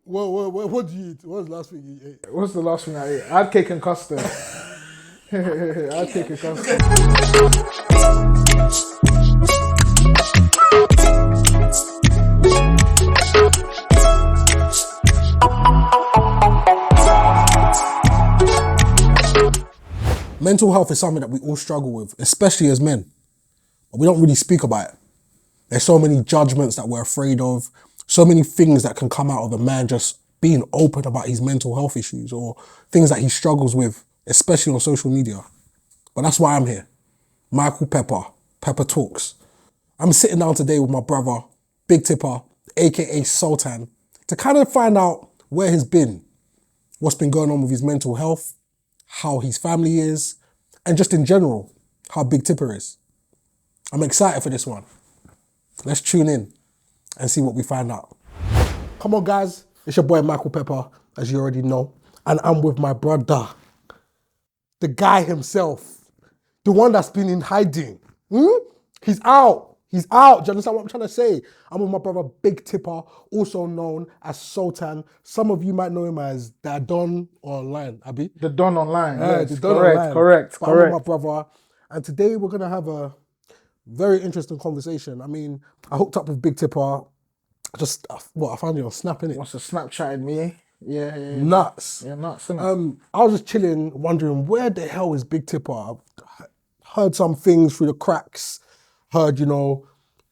What do you eat? What was the last thing you ate? What's the last thing I ate? I had cake and custard. I had cake and custard. Mental health is something that we all struggle with, especially as men. But we don't really speak about it. There's so many judgments that we're afraid of, so many things that can come out of a man just being open about his mental health issues or things that he struggles with, especially on social media. But that's why I'm here. Michael Pepper, Pepper Talks. I'm sitting down today with my brother, Big Tipper, aka Sultan, to kind of find out where he's been, what's been going on with his mental health, how his family is, and just in general, how Big Tipper is. I'm excited for this one. Let's tune in and see what we find out. Come on, guys. It's your boy, Michael Pepper, as you already know. And I'm with my brother, the guy himself, the one that's been in hiding. He's out. He's out. Do you understand what I'm trying to say? I'm with my brother, Big Tipper, also known as Sultan. Some of you might know him as the Don online, Abi. The Don online. Yes, The Don correct, online. correct, But I'm with my correct. brother. And today we're going to have a very interesting conversation. I mean, I hooked up with Big Tipper. I found you on Snap, innit? Wants to Snapchat me? Yeah. Nuts. Yeah, nuts, innit? I was just chilling, wondering where the hell is Big Tipper? I've heard some things through the cracks. Heard,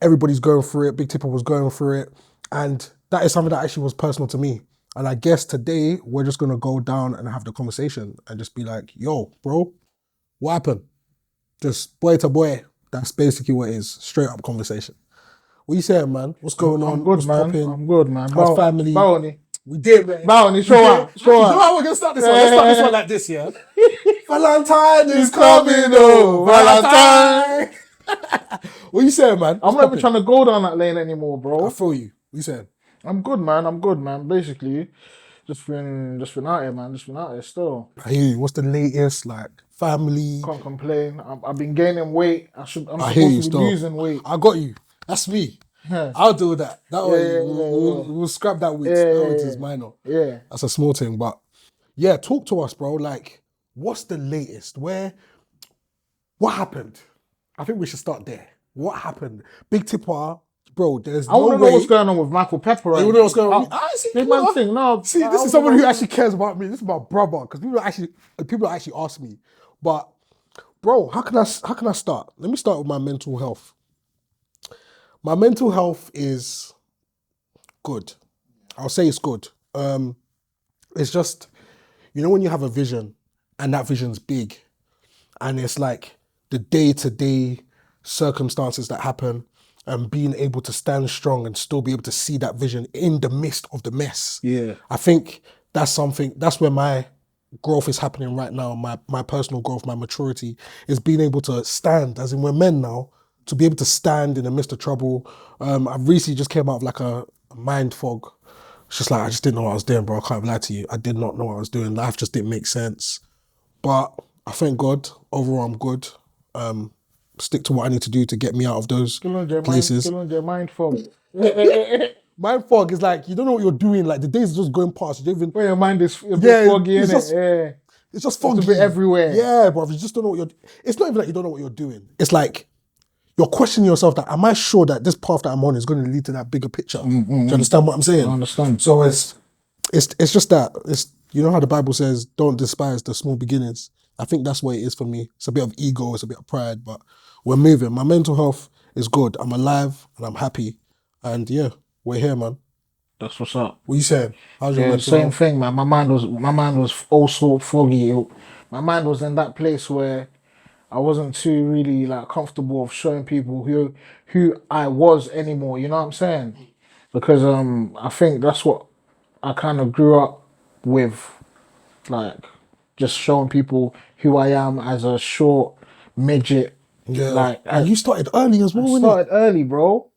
everybody's going through it. Big Tipper was going through it. And that is something that actually was personal to me. And I guess today we're just going to go down and have the conversation and just be like, yo, bro, what happened? Just boy to boy. That's basically what it is. Straight up conversation. What you saying, man? What's going on? I'm good, What's man. popping? I'm good, man. How's family? Bounty. We did, man. Bounty, show up. You know how we're going to start this one? Let's start this one like this, yeah? Valentine is coming, oh, Valentine. What you saying, man? I'm not even trying to go down that lane anymore, bro. I feel you. What you saying? I'm good, man. Basically, just been out here, man. Just been out here still. I hear you. What's the latest? Like, family? Can't complain. I've been gaining weight. I'm I hear you supposed to be still. losing weight. I got you. That's me. Yeah. I'll do that. That way, yeah. we'll scrap that weight. Yeah, That weight is minor. Yeah. That's a small thing, but yeah, talk to us, bro. Like, what's the latest? What happened? I think we should start there. What happened? Big Tipper, bro, there's I no want to way. know what's going on with Michael Pepper. Right? You know what's going on? Big man thing. No, See, this is someone who actually cares about me. This is my brother, because people actually ask me. But, bro, how can I start? Let me start with my mental health. My mental health is good. I'll say it's good. It's just, when you have a vision and that vision's big and it's like the day-to-day circumstances that happen and being able to stand strong and still be able to see that vision in the midst of the mess. Yeah. I think that's where my growth is happening right now. My personal growth, my maturity is being able to stand, as in we're men now, to be able to stand in the midst of trouble. I recently just came out of like a mind fog. It's just like, I just didn't know what I was doing, bro. I can't lie to you. I did not know what I was doing. Life just didn't make sense. But I thank God, overall I'm good. Stick to what I need to do to get me out of those places. Mind fog. Mind fog is like, you don't know what you're doing. Like the days are just going past. You don't even... When your mind is a bit foggy, it's innit? Yeah. It's just foggy. It's a bit everywhere. Yeah, bro. You just don't know what you're... It's not even like you don't know what you're doing. It's like, you're questioning yourself that, am I sure that this path that I'm on is going to lead to that bigger picture? Do you understand what I'm saying? I understand. So it's just that. It's, you know how the Bible says, don't despise the small beginnings. I think that's what it is for me. It's a bit of ego, it's a bit of pride, but we're moving. My mental health is good. I'm alive and I'm happy. And yeah, we're here, man. That's what's up. What are you saying? How's your mental Same health? thing, man. My mind was also foggy. My mind was in that place where I wasn't too really like comfortable of showing people who I was anymore. You know what I'm saying? Because I think that's what I kind of grew up with, like just showing people who I am as a short midget. Yeah. Like, and you started early as well, I innit? started early, bro.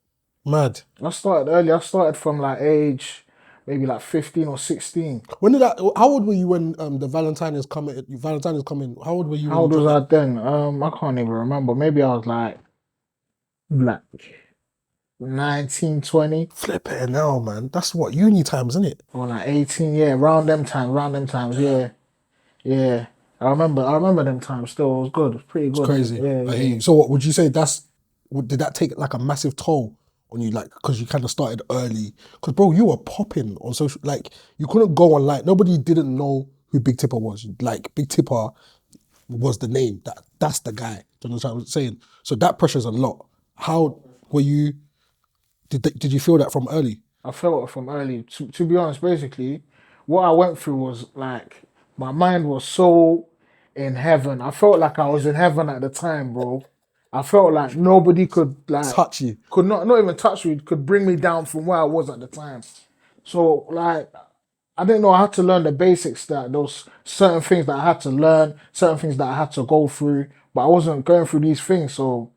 Mad. I started early. I started from like age maybe like 15 or 16. When did that? How old were you when the Valentine is coming? Valentine is coming. How old were you? How old was I then? I can't even remember. Maybe I was like 19, 20, Flipping hell, man. That's what uni times, isn't it? or like 18, yeah, around them times, yeah. Yeah. I remember them times still. It was good. It was pretty It's good. crazy. Yeah, I hear yeah. you. So what would you say did that take like a massive toll on you, like, because you kind of started early? Because bro, you were popping on social, like you couldn't go online. Nobody didn't know who Big Tipper was. Like Big Tipper was the name. That's the guy. Do you know what I'm saying? So that pressure's a lot. How were you? Did you feel that from early? I felt it from early. To be honest, basically, what I went through was like my mind was so in heaven. I felt like I was in heaven at the time, bro. I felt like nobody Touch you. could not even touch me, could bring me down from where I was at the time. So like I didn't know I had to learn the basics, that those certain things that I had to learn, certain things that I had to go through, but I wasn't going through these things. So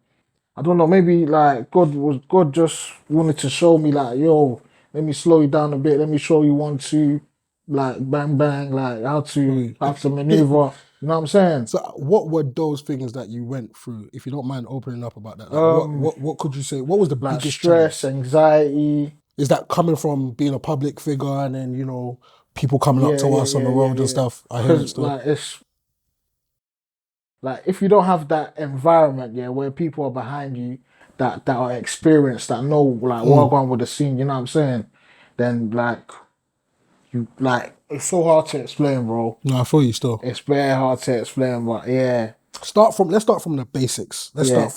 I don't know, maybe like God just wanted to show me like, yo, let me slow you down a bit, let me show you one, two, like bang bang, like how to maneuver. You know what I'm saying? So what were those things that you went through? If you don't mind opening up about that, like Um, what could you say? What was the like biggest stress, challenge? anxiety. Is that coming from being a public figure and then, people coming up Yeah, to yeah, us on yeah, the yeah, road and yeah. stuff? I hear it Because still. like it's like if you don't have that environment, yeah, where people are behind you that are experienced, that know like what Mm. going with the scene, you know what I'm saying? Then like you like it's so hard to explain, bro. No, I feel you still. It's very hard to explain, but yeah, Let's start from the basics. yeah,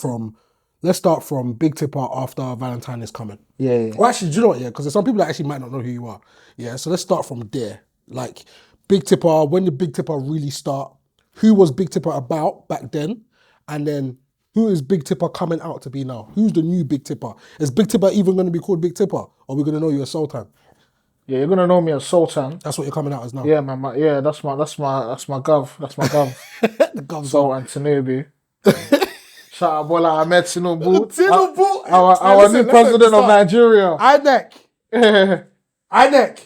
Let's start from Big Tipper after Valentine is coming. yeah, yeah. Well, actually, do you know what? Yeah, because there's some people that actually might not know who you are. Yeah, so let's start from there. Like Big Tipper, when did Big Tipper really start? Who was Big Tipper about back then? And then who is Big Tipper coming out to be now? Who's the new Big Tipper? Is Big Tipper even going to be called Big Tipper? Or are we going to know you're a Sultan? Yeah, you're gonna know me as Sultan. That's what you're coming out as now. Yeah, man. Yeah, that's my gov. That's my gov. The gums up. Sultan Tinubu. Shout out Bola Ahmed Tinubu, Tinubu. our new Let's not even president of start. Nigeria. INEC. INEC.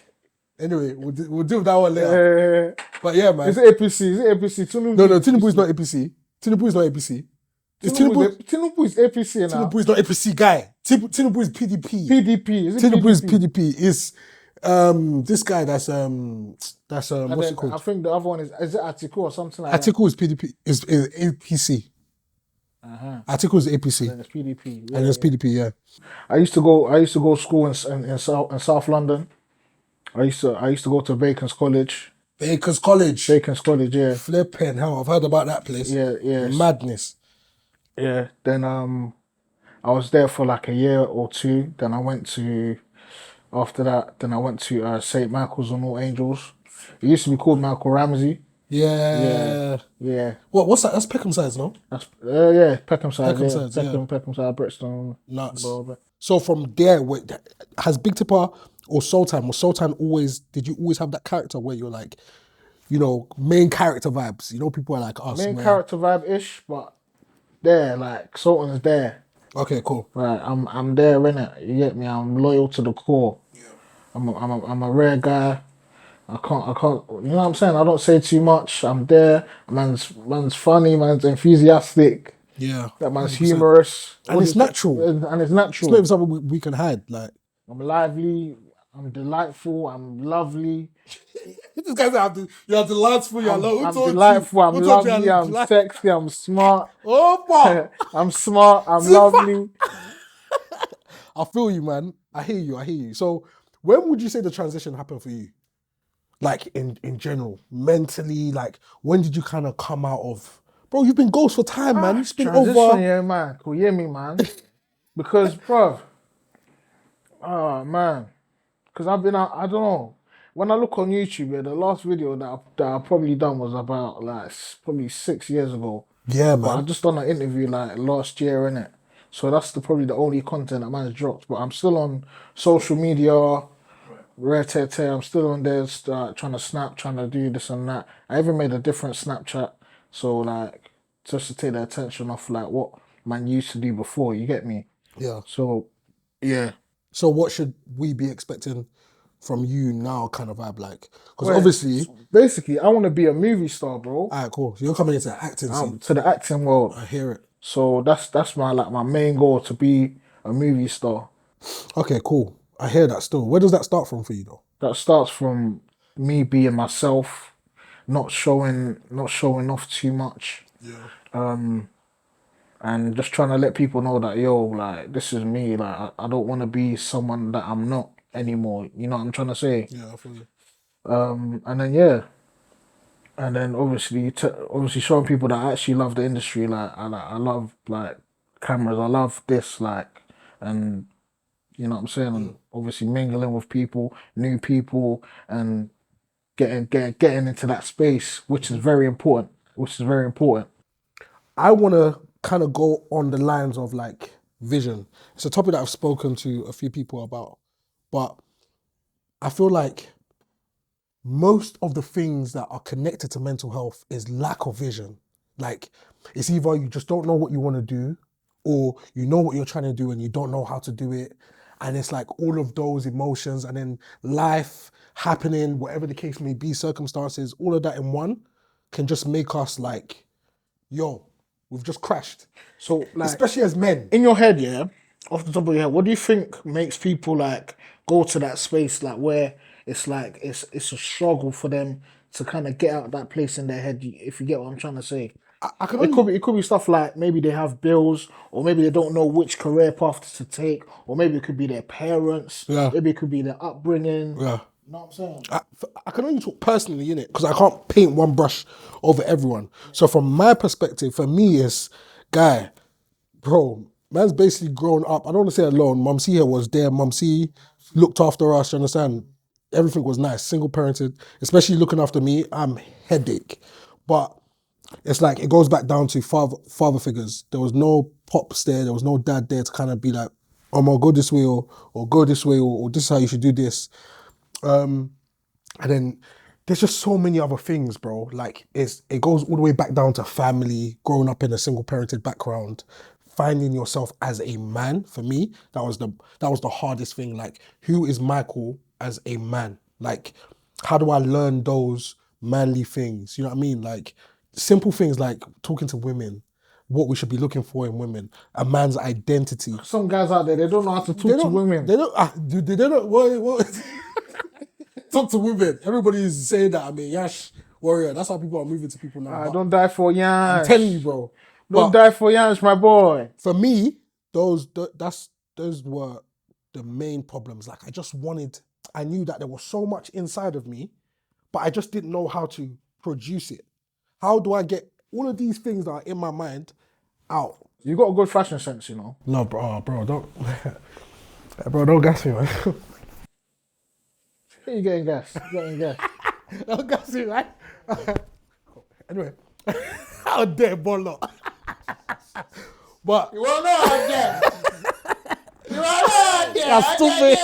Anyway, we'll deal with that one later. But yeah, man. Is it APC? Is it APC? Tinubu. No, Tinubu is not APC. Tinubu is not APC. Tinubu is APC now. Tinubu is not APC guy. Tinubu is PDP. PDP. Is it Tinubu is PDP? PDP. Is this guy that's And what's then it I called? think the other one is it Atiku or something like that? Atiku is PDP. Is APC. Atiku is APC. Then it's PDP. And Yeah, it's yeah. PDP. Yeah. I used to go to school in South London. I used to go to Bacon's College. Baker's College. Bacon's College, yeah. Flipping hell, I've heard about that place. Yeah, yeah. Madness. Yeah. Then I was there for like a year or two. Then I went to after that, then I went to St. Michael's on All Angels. It used to be called Michael Ramsey. Yeah. Yeah. Yeah. What's that? That's Peckham size, no? That's yeah, Peckham side, Peckham yeah. size, yeah. Peckham side, Brixton. Nuts. Blah, blah. So from there, has Big Tipper or Sultan, did you always have that character where you're like, main character vibes? People are like us. Main where- character vibe ish, but there, like Sultan's there. Okay, cool. Right, I'm there, innit? You get me? I'm loyal to the core. I'm a rare guy. I can't. You know what I'm saying? I don't say too much. I'm there. Man's funny. Man's enthusiastic. Yeah. That man's 100%. humorous. And it's natural. And it's It's not natural. even something we can hide. Like, I'm lively. I'm delightful. I'm lovely. this guy's you have to laugh for your I'm love. delightful. I'm lovely. I'm sexy. I'm smart. Oh, boy. I'm smart. I'm lovely. I feel you, man. I hear you. So when would you say the transition happened for you? Like in general, mentally, like when did you kind of come out of, bro, you've been ghost for time, man. It's been Transition, over. yeah, man. Could you hear me, man? Because, bruv, oh, man. Because I've been out, I don't know. When I look on YouTube, yeah, the last video that I probably done was about, like, probably 6 years ago. Yeah, But I man. just done an interview, like, last year, innit? So that's probably the only content that man's dropped. But I'm still on social media, rare tete. I'm still on there, trying to snap, trying to do this and that. I even made a different Snapchat. So, like, just to take the attention off, like, what man used to do before, you get me? Yeah. So, yeah. So what should we be expecting from you now, kind of vibe, like? Because Well, obviously, basically, I want to be a movie star, bro. alright, cool. So you're coming into the acting scene. To the acting world. I hear it. So that's my main goal, to be a movie star. Okay, cool. I hear that still. Where does that start from for you though? That starts from me being myself, not showing off too much, Yeah. and just trying to let people know that yo, like this is me. Like I don't want to be someone that I'm not anymore. You know what I'm trying to say? Yeah, I feel you. And then yeah, and then obviously showing people that I actually love the industry. I love like cameras. I love this like, and you know what I'm saying. Yeah. And obviously mingling with people, new people, and getting into that space, which is very important. Which is very important. I want to kind of go on the lines of like vision. It's a topic that I've spoken to a few people about, but I feel like most of the things that are connected to mental health is lack of vision. Like it's either you just don't know what you want to do, or you know what you're trying to do and you don't know how to do it. And it's like all of those emotions and then life happening, whatever the case may be, circumstances, all of that in one can just make us like, yo, we've just crashed. So like Especially as men. in your head, yeah, off the top of your head, what do you think makes people like go to that space like where it's like it's a struggle for them to kind of get out of that place in their head? If you get what I'm trying to say, I can it only could be stuff like maybe they have bills, or maybe they don't know which career path to take, or maybe it could be their parents, yeah, maybe it could be their upbringing. yeah. You know what I'm saying? I can only talk personally in it because I can't paint one brush over everyone. So from my perspective, for me, it's guy, bro, man's basically grown up. I don't want to say alone. Mum C here was there. Mum C looked after us. You understand? Everything was nice. Single parented, especially looking after me. I'm headache, but it's like it goes back down to father figures. There was no pops there. There was no dad there to kind of be like, "Oh, my, go this way," or go this way, or this is how you should do this. And then there's just so many other things, bro. Like it goes all the way back down to family, growing up in a single parented background, finding yourself as a man. For me, that was the hardest thing. Like, who is Michael as a man? Like, how do I learn those manly things? You know what I mean? Like simple things like talking to women, what we should be looking for in women, a man's identity. Some guys out there they don't know how to They talk to don't. women. They don't. They don't. What? Talk to women. Everybody's saying that. I mean, Yash Warrior. That's how people are moving to people now. But Don't die for I'm telling you, Yash. bro. Don't But die for Yash, my boy. for me, those were the main problems. Like I just wanted. I knew that there was so much inside of me, but I just didn't know how to produce it. How do I get all of these things that are in my mind out? You got a good fashion sense, you know. No, bro, don't, bro, don't gas me, man. You getting gas? You getting gas? Don't gas me, right? Anyway, how dare Bolo? But You wanna know how gas? You wanna know that's stupid.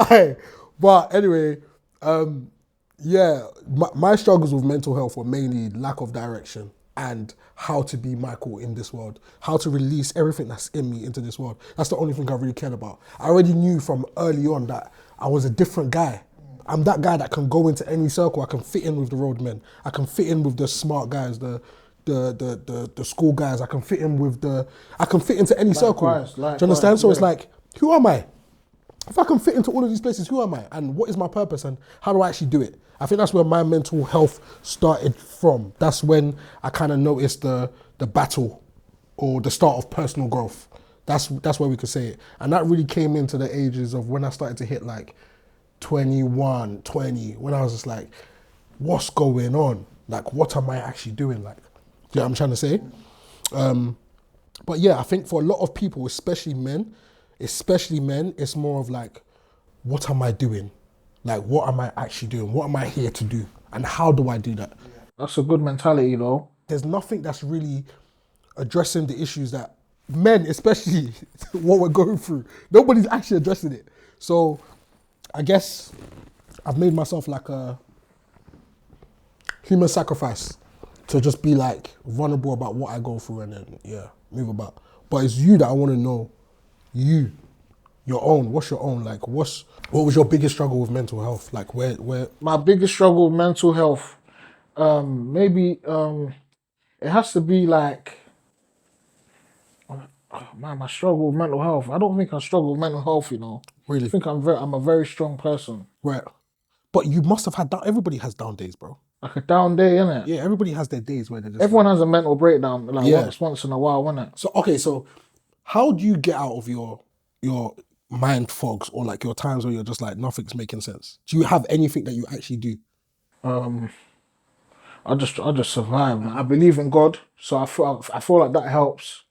Aye. But anyway, yeah, my struggles with mental health were mainly lack of direction and how to be Michael in this world, how to release everything that's in me into this world. That's the only thing I really cared about. I already knew from early on that I was a different guy. I'm that guy that can go into any circle. I can fit in with the roadmen. I can fit in with the smart guys, the school guys. I can fit into any circle. Likewise, Do you understand? likewise, So it's yeah. like, who am I? If I can fit into all of these places, who am I? And what is my purpose? And how do I actually do it? I think that's where my mental health started from. That's when I kind of noticed the battle or the start of personal growth. That's where we could say it. And that really came into the ages of when I started to hit like 21, 20, when I was just like, what's going on? Like, what am I actually doing? Like, you know what I'm trying to say? But yeah, I think for a lot of people, especially men, it's more of like, what am I doing? Like, what am I actually doing? What am I here to do? And how do I do that? That's a good mentality, though. There's nothing that's really addressing the issues that men, especially what we're going through, nobody's actually addressing it. So I guess I've made myself like a human sacrifice to just be like vulnerable about what I go through and then, yeah, move about. But it's you that I want to know, you, your own. What's your own? Like, what was your biggest struggle with mental health? Like, where? My biggest struggle with mental health, maybe it has to be like Man, I struggle with mental health. I don't think I struggle with mental health, you know. I Really? think I'm a very strong person. Right. But you must have had down. Everybody has down days, bro. Like a down day, innit? Yeah, everybody has their days where they're just Everyone like, has a mental breakdown, like yeah. once in a while, innit? So okay, so how do you get out of your mind fogs or like your times where you're just like nothing's making sense? Do you have anything that you actually do? Um, I just survive, man. I believe in God, so I feel like that helps.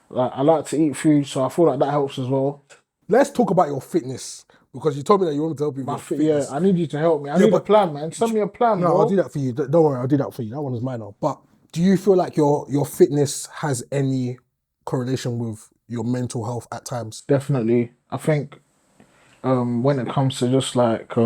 Like I like to eat food, so I feel like that helps as well. Let's talk about your fitness because you told me that you wanted to help me with My your fit, yeah, fitness. I need you to help me. I Yeah, need a but plan, man. Send me a plan, no, I'll do bro. that for you. Don't worry, I'll do that for you. That one is mine now. But do you feel like your fitness has any correlation with your mental health at times? Definitely. I think when it comes to just like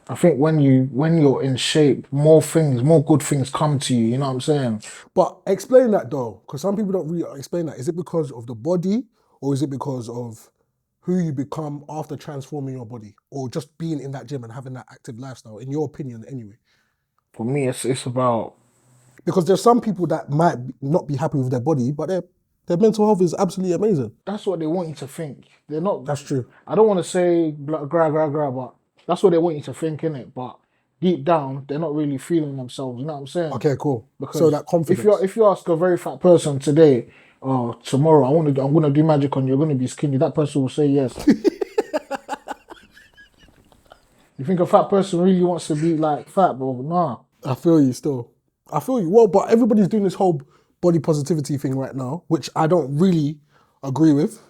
I think when you're in shape, more good things come to you. You know what I'm saying? But explain that though, because some people don't really explain that. Is it because of the body, or is it because of who you become after transforming your body, or just being in that gym and having that active lifestyle? In your opinion, anyway. For me, it's about Because there's some people that might not be happy with their body, but their mental health is absolutely amazing. that's what they want you to think. They're not. That's true. I don't want to say gra, but that's what they want you to think, innit? But deep down, they're not really feeling themselves. You know what I'm saying? Okay, cool. So Because that confidence. if you ask a very fat person today, oh, tomorrow I'm gonna do magic on you, you're gonna be skinny, that person will say yes. You think a fat person really wants to be like fat, bro? Nah. I feel you still. I feel you. Well, but everybody's doing this whole body positivity thing right now, which I don't really agree with.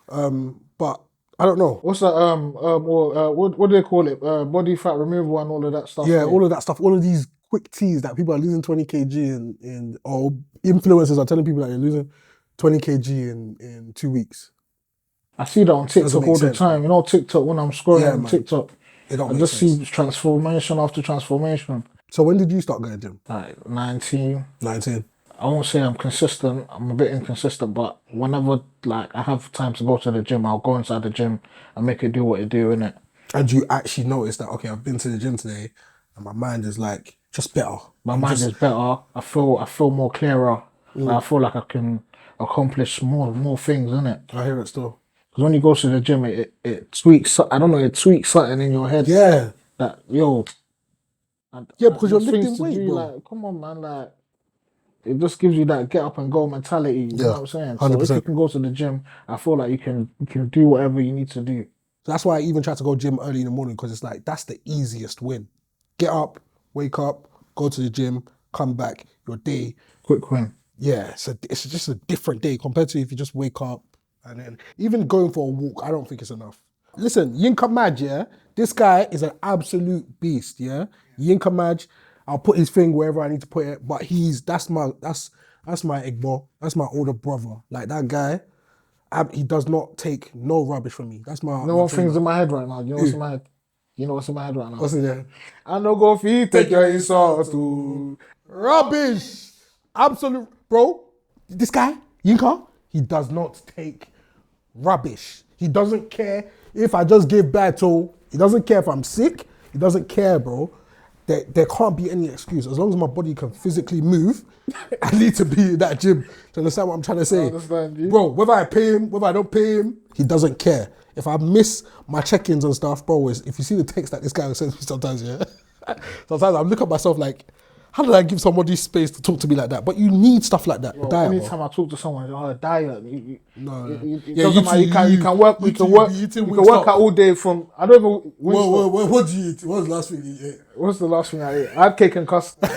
But I don't know. What's that? Or what do they call it? Body fat removal and all of that stuff. Yeah, Yeah. all of that stuff, all of these quick teas that people are losing 20 kg or influencers are telling people that they're losing 20 kg in 2 weeks. I see that on Doesn't TikTok make all the sense, time. man. You know, TikTok when I'm scrolling Yeah, on man. TikTok, It don't I make just see sense. transformation after transformation. So when did you start going to gym? Like 19. 19. I won't say I'm consistent. I'm a bit inconsistent, but whenever like I have time to go to the gym, I'll go inside the gym and make it do what it do, innit? And you actually notice that, okay, I've been to the gym today and my mind is like just better. My I'm mind just, is better. I feel more clearer. Like, I feel like I can accomplish more things, innit? I hear it still. Because when you go to the gym, it tweaks. I don't know. It tweaks something in your head Yeah. that yo. Yeah, because you're There's things lifting to weight, do. bro. Like, come on, man. Like, it just gives you that get up and go mentality. You know Yeah, what I'm saying? So if you 100%. can go to the gym, I feel like you can do whatever you need to do. So that's why I even try to go gym early in the morning because it's like, that's the easiest win. Get up, wake up, go to the gym, come back, your day. Quick win. Yeah, it's just a different day compared to if you just wake up and then even going for a walk, I don't think it's enough. Listen, Yinka Maj, yeah, this guy is an absolute beast, yeah. Yinka Maj, I'll put his thing wherever I need to put it, but that's my Igbo, that's my older brother. Like that guy, he does not take no rubbish from me. That's my You know my what thing's trainer. in my head right now? You know what's in my head? You know what's in my head right now? What's in there? I no go feet, take your insult to Rubbish. Absolute, bro. This guy, Yinka, he does not take rubbish. He doesn't care if I just give battle. He doesn't care if I'm sick. He doesn't care, bro. There can't be any excuse. As long as my body can physically move, I need to be in that gym. To understand what I'm trying to say? I understand you. Bro, whether I pay him, whether I don't pay him, he doesn't care. If I miss my check-ins and stuff, bro, if you see the text that this guy sends me sometimes, yeah, sometimes I look at myself like, how did I give somebody space to talk to me like that? But you need stuff like that. Bro, Diet, bro. anytime I talk to someone, oh, diet. No. It Yeah, doesn't you matter. two, You can you can work. you You two, can you work. be eating You can Wingstop. work out all day from. I don't even. What do you eat? What was the last thing you ate? What's the last thing I ate? I had cake and custard.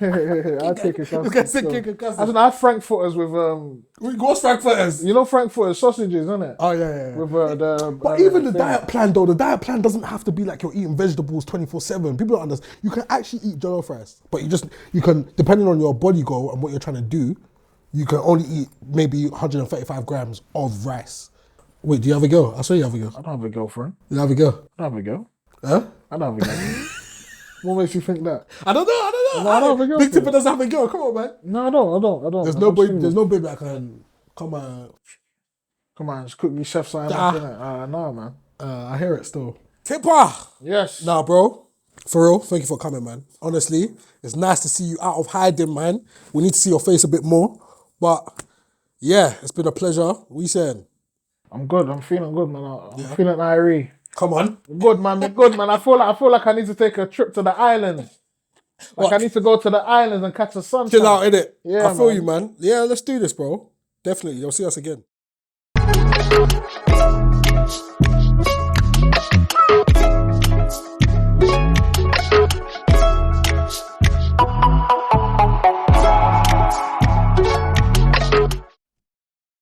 I had cake and custard. This guy said cake and custard. I had frankfurters with What's Frankfurters? you know frankfurters sausages, isn't it? Oh, yeah. With the. But even the thing. diet plan, though, the diet plan doesn't have to be like you're eating vegetables 24/7. People don't understand. You can actually eat jollof rice, but you can, depending on your body goal and what you're trying to do, you can only eat maybe 135 grams of rice. Wait, do you have a girl? I saw you have a girl. I don't have a girlfriend. You have a girl? I don't have a girl. Huh? I don't have a girl. What makes you think that? I don't know. No, I don't have a girl. Big Tipper doesn't have a girl. Come on, man. No, I don't. There's I'm no baby. single. There's no baby that can come and. Come on, just cook me chef side Ah. up, innit? No, man. I hear it still. Tipper. Yes. Nah, bro. For real, thank you for coming, man. Honestly, it's nice to see you out of hiding, man. We need to see your face a bit more. But yeah, it's been a pleasure. What you saying? I'm good. I'm feeling good, man. I'm feeling irie. Come on. Good, man. Good, man. I feel like I need to take a trip to the islands. Like I What? need to go to the islands and catch the sunshine. Chill out, innit? I Yeah, feel man. you, man. Yeah, let's do this, bro. Definitely. You'll see us again.